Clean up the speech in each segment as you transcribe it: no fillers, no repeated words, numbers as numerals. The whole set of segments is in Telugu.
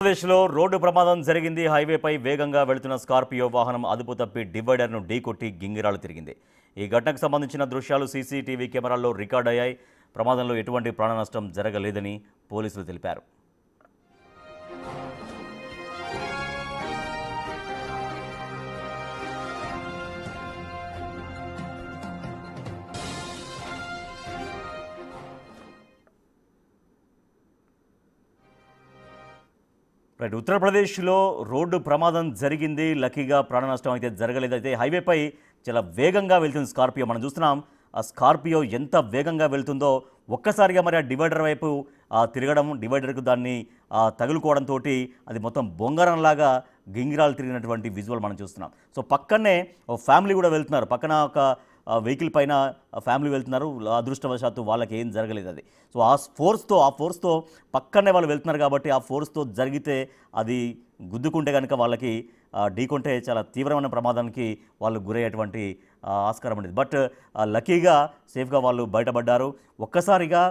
ఉత్తరప్రదేశ్లో రోడ్డు ప్రమాదం జరిగింది. హైవేపై వేగంగా వెళుతున్న స్కార్పియో వాహనం అదుపు తప్పి డివైడర్ను ఢీకొట్టి గింగిరాలు తిరిగింది. ఈ ఘటనకు సంబంధించిన దృశ్యాలు సీసీటీవీ కెమెరాల్లో రికార్డ్ అయ్యాయి. ప్రమాదంలో ఎటువంటి ప్రాణ నష్టం జరగలేదని పోలీసులు తెలిపారు. ఉత్తరప్రదేశ్లో రోడ్డు ప్రమాదం జరిగింది. లక్కీగా ప్రాణ నష్టం అయితే జరగలేదు. అయితే హైవేపై చాలా వేగంగా వెళ్తుంది స్కార్పియో. మనం చూస్తున్నాం ఆ స్కార్పియో ఎంత వేగంగా వెళ్తుందో. ఒక్కసారిగా మరి ఆ డివైడర్ వైపు తిరగడం, డివైడర్కు దాన్ని తగులుకోవడంతో అది మొత్తం బొంగరంలాగా గింగిరాలు తిరిగినటువంటి విజువల్ మనం చూస్తున్నాం. సో పక్కనే ఒక ఫ్యామిలీ కూడా వెళ్తున్నారు. పక్కన ఒక వెహికల్ పైన ఫ్యామిలీ వెళ్తున్నారు. అదృష్టవశాత్తు వాళ్ళకి ఏం జరగలేదు. అది సో ఆ ఫోర్స్తో పక్కనే వాళ్ళు వెళ్తున్నారు కాబట్టి ఆ ఫోర్స్తో జరిగితే అది గుద్దుకుంటే కనుక వాళ్ళకి ఢీకొంటే చాలా తీవ్రమైన ప్రమాదానికి వాళ్ళు గురయ్యేటువంటి ఆస్కారం ఉండేది. బట్ లక్కీగా సేఫ్గా వాళ్ళు బయటపడ్డారు. ఒక్కసారిగా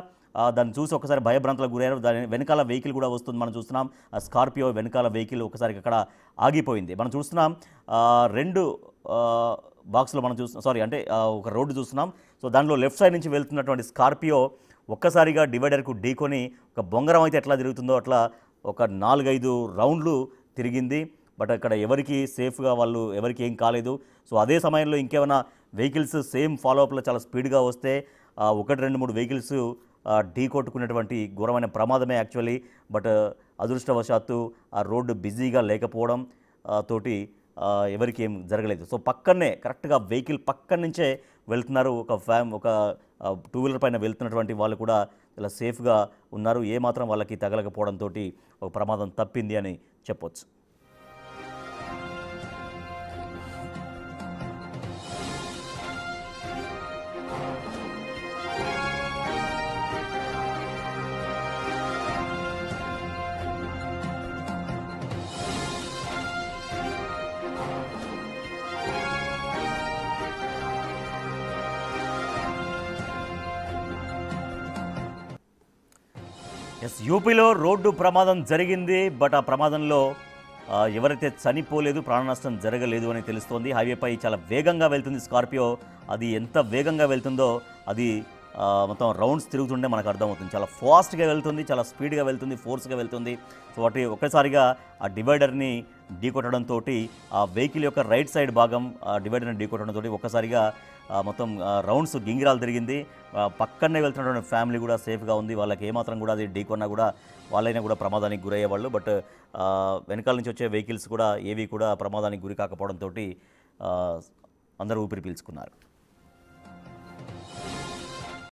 దాన్ని చూసి ఒకసారి భయభ్రాంతులకు గురయ్యారు. దాని వెనకాల వెహికల్ కూడా వస్తుంది. మనం చూస్తున్నాం ఆ స్కార్పియో వెనకాల వెహికల్ ఒకసారి అక్కడ ఆగిపోయింది. మనం చూస్తున్నాం రెండు బాక్స్లో మనం ఒక రోడ్డు చూస్తున్నాం. సో దానిలో లెఫ్ట్ సైడ్ నుంచి వెళ్తున్నటువంటి స్కార్పియో ఒక్కసారిగా డివైడర్కు ఢీకొని ఒక బొంగరం అయితే ఎట్లా తిరుగుతుందో అట్లా ఒక 4-5 రౌండ్లు తిరిగింది. బట్ అక్కడ ఎవరికి సేఫ్గా ఎవరికి ఏం కాలేదు. సో అదే సమయంలో ఇంకేమైనా వెహికల్స్ సేమ్ ఫాలోఅప్లో చాలా స్పీడ్గా వస్తే 1-2-3 వెహికల్స్ ఢీకొట్టుకునేటువంటి ఘోరమైన ప్రమాదమే యాక్చువల్లీ. బట్ అదృష్టవశాత్తు ఆ రోడ్డు బిజీగా లేకపోవడం తోటి ఎవరికి ఏం జరగలేదు. సో పక్కనే కరెక్ట్గా వెహికల్ పక్కన నుంచే వెళ్తున్నారు. ఒక 2-వీలర్ పైన వెళ్తున్నటువంటి వాళ్ళు కూడా ఇలా సేఫ్గా ఉన్నారు. ఏమాత్రం వాళ్ళకి తగలకపోవడంతో ఒక ప్రమాదం తప్పింది అని చెప్పొచ్చు. యూపీలో రోడ్డు ప్రమాదం జరిగింది. బట్ ఆ ప్రమాదంలో ఎవరైతే చనిపోలేదు, ప్రాణ నష్టం జరగలేదు అని తెలుస్తోంది. హైవేపై చాలా వేగంగా వెళ్తుంది స్కార్పియో. అది ఎంత వేగంగా వెళ్తుందో అది మొత్తం రౌండ్స్ తిరుగుతుంటే మనకు అర్థమవుతుంది. చాలా ఫాస్ట్గా వెళ్తుంది, చాలా స్పీడ్గా వెళ్తుంది, ఫోర్స్గా వెళ్తుంది. సో వాటి ఒక్కసారిగా ఆ డివైడర్ని ఢీకొట్టడంతో ఆ వెహికల్ యొక్క రైట్ సైడ్ భాగం డివైడర్ని ఢీకొట్టడంతో ఒక్కసారిగా మొత్తం రౌండ్స్ గింగిరాలు తిరిగింది. పక్కనే వెళ్తున్నటువంటి ఫ్యామిలీ కూడా సేఫ్గా ఉంది. వాళ్ళకి ఏమాత్రం కూడా అది ఢీకొన్నా కూడా వాళ్ళైనా కూడా ప్రమాదానికి గురయ్యేవాళ్ళు. బట్ వెనకాల నుంచి వచ్చే వెహికల్స్ కూడా ఏవి కూడా ప్రమాదానికి గురి కాకపోవడంతో అందరూ ఊపిరి పీల్చుకున్నారు.